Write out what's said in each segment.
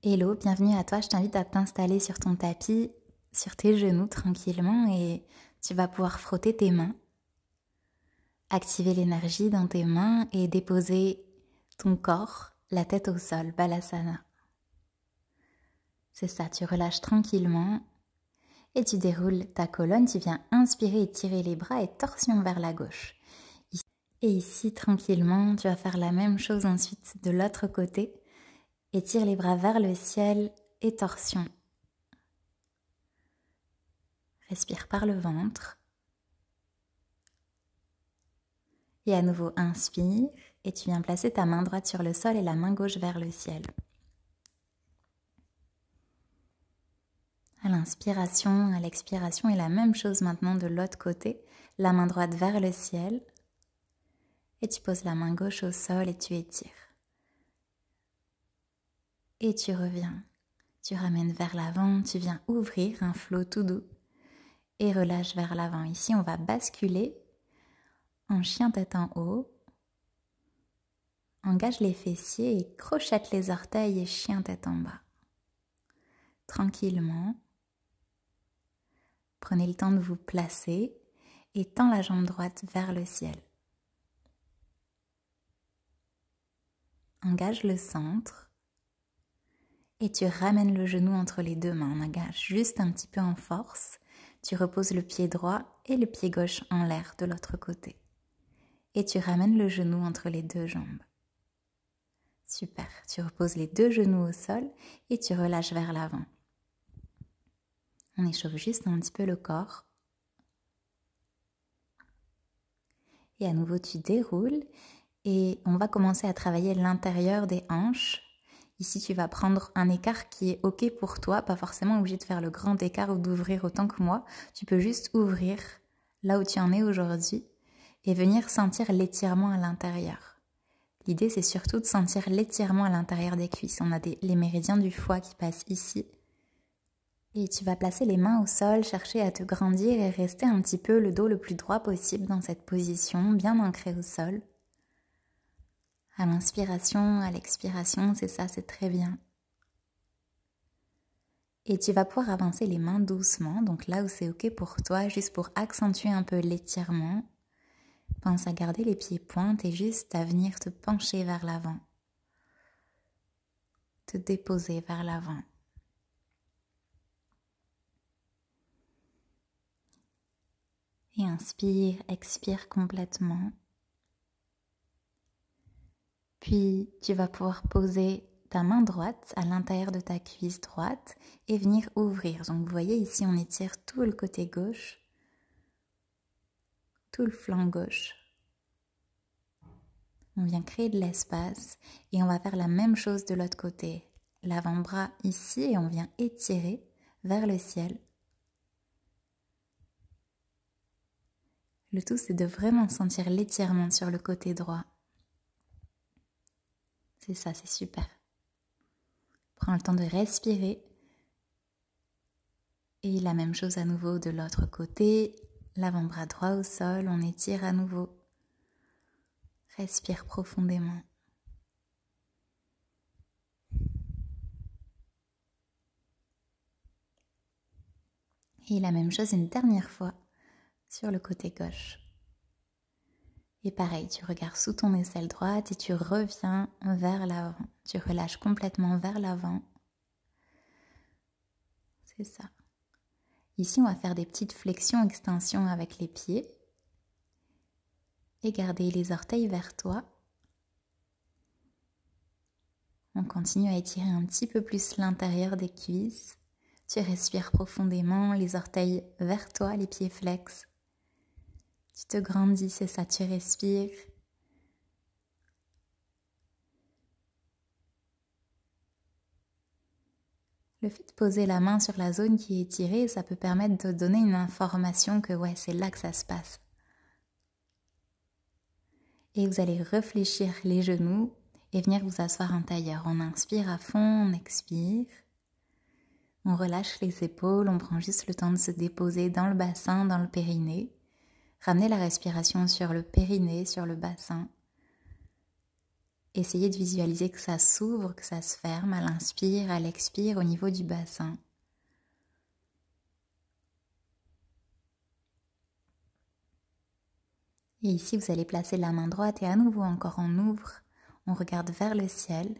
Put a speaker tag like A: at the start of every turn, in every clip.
A: Hello, bienvenue à toi, je t'invite à t'installer sur ton tapis, sur tes genoux tranquillement et tu vas pouvoir frotter tes mains, activer l'énergie dans tes mains et déposer ton corps, la tête au sol, Balasana. C'est ça, tu relâches tranquillement et tu déroules ta colonne, tu viens inspirer et tirer les bras et torsion vers la gauche. Et ici, tranquillement, tu vas faire la même chose ensuite de l'autre côté. Étire les bras vers le ciel et torsion. Respire par le ventre. Et à nouveau, inspire et tu viens placer ta main droite sur le sol et la main gauche vers le ciel. À l'inspiration, à l'expiration, et la même chose maintenant de l'autre côté. La main droite vers le ciel. Et tu poses la main gauche au sol et tu étires. Et tu reviens. Tu ramènes vers l'avant, tu viens ouvrir un flot tout doux. Et relâche vers l'avant. Ici, on va basculer en chien tête en haut. Engage les fessiers et crochette les orteils et chien tête en bas. Tranquillement. Prenez le temps de vous placer et tends la jambe droite vers le ciel. Engage le centre et tu ramènes le genou entre les deux mains. On engage juste un petit peu en force. Tu reposes le pied droit et le pied gauche en l'air de l'autre côté. Et tu ramènes le genou entre les deux jambes. Super, tu reposes les deux genoux au sol et tu relâches vers l'avant. On échauffe juste un petit peu le corps. Et à nouveau, tu déroules et on va commencer à travailler l'intérieur des hanches. Ici, tu vas prendre un écart qui est OK pour toi, pas forcément obligé de faire le grand écart ou d'ouvrir autant que moi. Tu peux juste ouvrir là où tu en es aujourd'hui et venir sentir l'étirement à l'intérieur. L'idée, c'est surtout de sentir l'étirement à l'intérieur des cuisses. On a les méridiens du foie qui passent ici. Et tu vas placer les mains au sol, chercher à te grandir et rester un petit peu le dos le plus droit possible dans cette position, bien ancré au sol. À l'inspiration, à l'expiration, c'est ça, c'est très bien. Et tu vas pouvoir avancer les mains doucement, donc là où c'est OK pour toi, juste pour accentuer un peu l'étirement. Pense à garder les pieds pointes et juste à venir te pencher vers l'avant. Te déposer vers l'avant. Et inspire, expire complètement. Puis tu vas pouvoir poser ta main droite à l'intérieur de ta cuisse droite et venir ouvrir. Donc vous voyez ici on étire tout le côté gauche, tout le flanc gauche. On vient créer de l'espace et on va faire la même chose de l'autre côté. L'avant-bras ici et on vient étirer vers le ciel. Le tout, c'est de vraiment sentir l'étirement sur le côté droit. C'est ça, c'est super. Prends le temps de respirer. Et la même chose à nouveau de l'autre côté. L'avant-bras droit au sol, on étire à nouveau. Respire profondément. Et la même chose une dernière fois sur le côté gauche. Et pareil, tu regardes sous ton aisselle droite et tu reviens vers l'avant. Tu relâches complètement vers l'avant. C'est ça. Ici, on va faire des petites flexions-extensions avec les pieds. Et garder les orteils vers toi. On continue à étirer un petit peu plus l'intérieur des cuisses. Tu respires profondément, les orteils vers toi, les pieds flex. Tu te grandis, c'est ça, tu respires. Le fait de poser la main sur la zone qui est étirée, ça peut permettre de donner une information que ouais, c'est là que ça se passe. Et vous allez réfléchir les genoux et venir vous asseoir en tailleur. On inspire à fond, on expire. On relâche les épaules, on prend juste le temps de se déposer dans le bassin, dans le périnée. Ramenez la respiration sur le périnée, sur le bassin. essayez de visualiser que ça s'ouvre, que ça se ferme à l'inspire, à l'expire au niveau du bassin. Et ici, vous allez placer la main droite et à nouveau encore on ouvre, on regarde vers le ciel.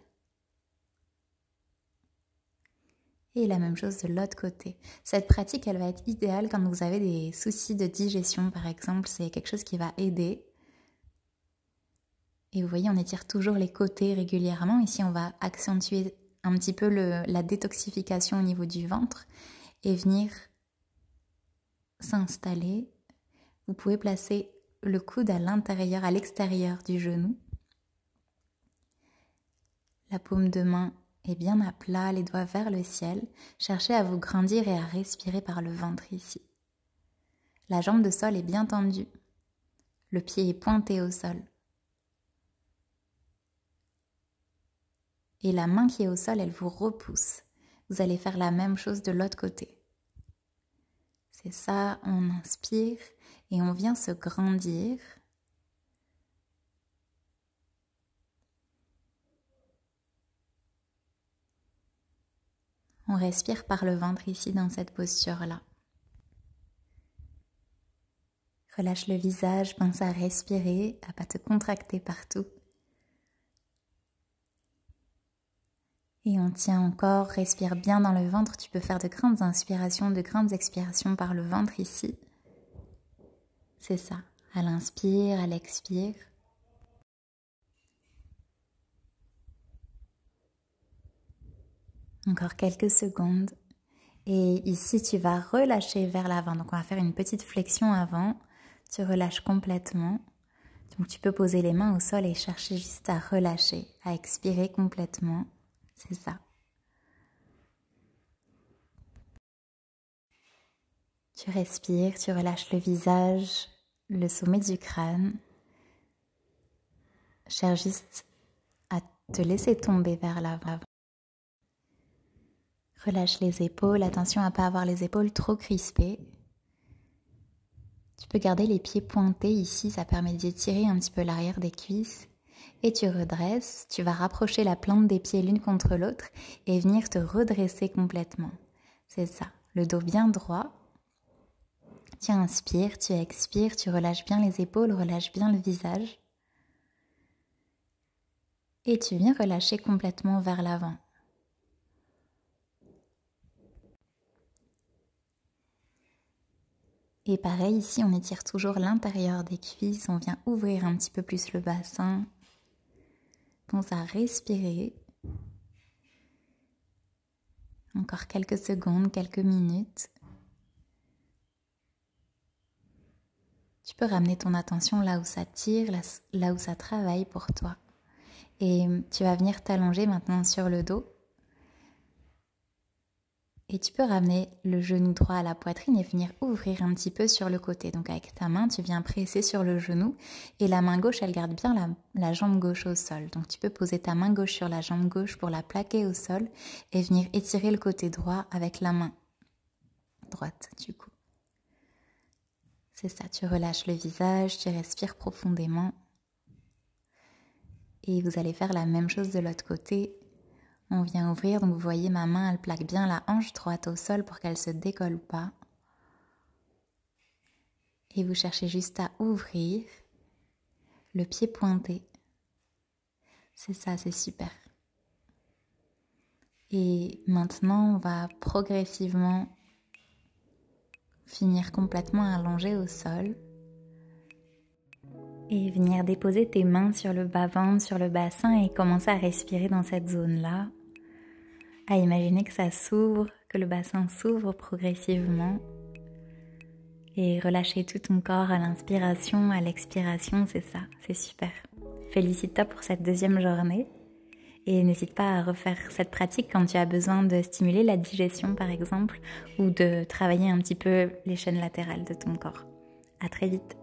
A: Et la même chose de l'autre côté. Cette pratique, elle va être idéale quand vous avez des soucis de digestion, par exemple. C'est quelque chose qui va aider. Et vous voyez, on étire toujours les côtés régulièrement. Ici, on va accentuer un petit peu la détoxification au niveau du ventre et venir s'installer. Vous pouvez placer le coude à l'intérieur, à l'extérieur du genou. La paume de main est bien à plat, les doigts vers le ciel. Cherchez à vous grandir et à respirer par le ventre ici. La jambe de sol est bien tendue. Le pied est pointé au sol. Et la main qui est au sol, elle vous repousse. Vous allez faire la même chose de l'autre côté. C'est ça, on inspire et on vient se grandir. On respire par le ventre ici dans cette posture-là. Relâche le visage, pense à respirer, à ne pas te contracter partout. Et on tient encore, respire bien dans le ventre. Tu peux faire de grandes inspirations, de grandes expirations par le ventre ici. C'est ça, à l'inspire, à l'expire. Encore quelques secondes. Et ici, tu vas relâcher vers l'avant. Donc, on va faire une petite flexion avant. Tu relâches complètement. Donc, tu peux poser les mains au sol et chercher juste à relâcher, à expirer complètement. C'est ça. Tu respires, tu relâches le visage, le sommet du crâne. Cherche juste à te laisser tomber vers l'avant. Relâche les épaules, attention à ne pas avoir les épaules trop crispées. Tu peux garder les pieds pointés ici, ça permet d'étirer un petit peu l'arrière des cuisses. Et tu redresses, tu vas rapprocher la plante des pieds l'une contre l'autre et venir te redresser complètement. C'est ça, le dos bien droit. Tu inspires, tu expires, tu relâches bien les épaules, relâche bien le visage. Et tu viens relâcher complètement vers l'avant. Et pareil, ici, on étire toujours l'intérieur des cuisses, on vient ouvrir un petit peu plus le bassin. Pense à respirer. Encore quelques secondes, quelques minutes. Tu peux ramener ton attention là où ça tire, là où ça travaille pour toi. Et tu vas venir t'allonger maintenant sur le dos. Et tu peux ramener le genou droit à la poitrine et venir ouvrir un petit peu sur le côté. Donc avec ta main, tu viens presser sur le genou et la main gauche, elle garde bien la jambe gauche au sol. Donc tu peux poser ta main gauche sur la jambe gauche pour la plaquer au sol et venir étirer le côté droit avec la main droite du coup. C'est ça, tu relâches le visage, tu respires profondément. Et vous allez faire la même chose de l'autre côté. On vient ouvrir, donc vous voyez ma main, elle plaque bien la hanche droite au sol pour qu'elle ne se décolle pas. Et vous cherchez juste à ouvrir le pied pointé. C'est ça, c'est super. Et maintenant, on va progressivement finir complètement allongé au sol. Et venir déposer tes mains sur le bas-ventre, sur le bassin et commencer à respirer dans cette zone-là. À imaginer que ça s'ouvre, que le bassin s'ouvre progressivement. Et relâcher tout ton corps à l'inspiration, à l'expiration, c'est ça, c'est super. Félicite-toi pour cette deuxième journée. Et n'hésite pas à refaire cette pratique quand tu as besoin de stimuler la digestion par exemple, ou de travailler un petit peu les chaînes latérales de ton corps. À très vite.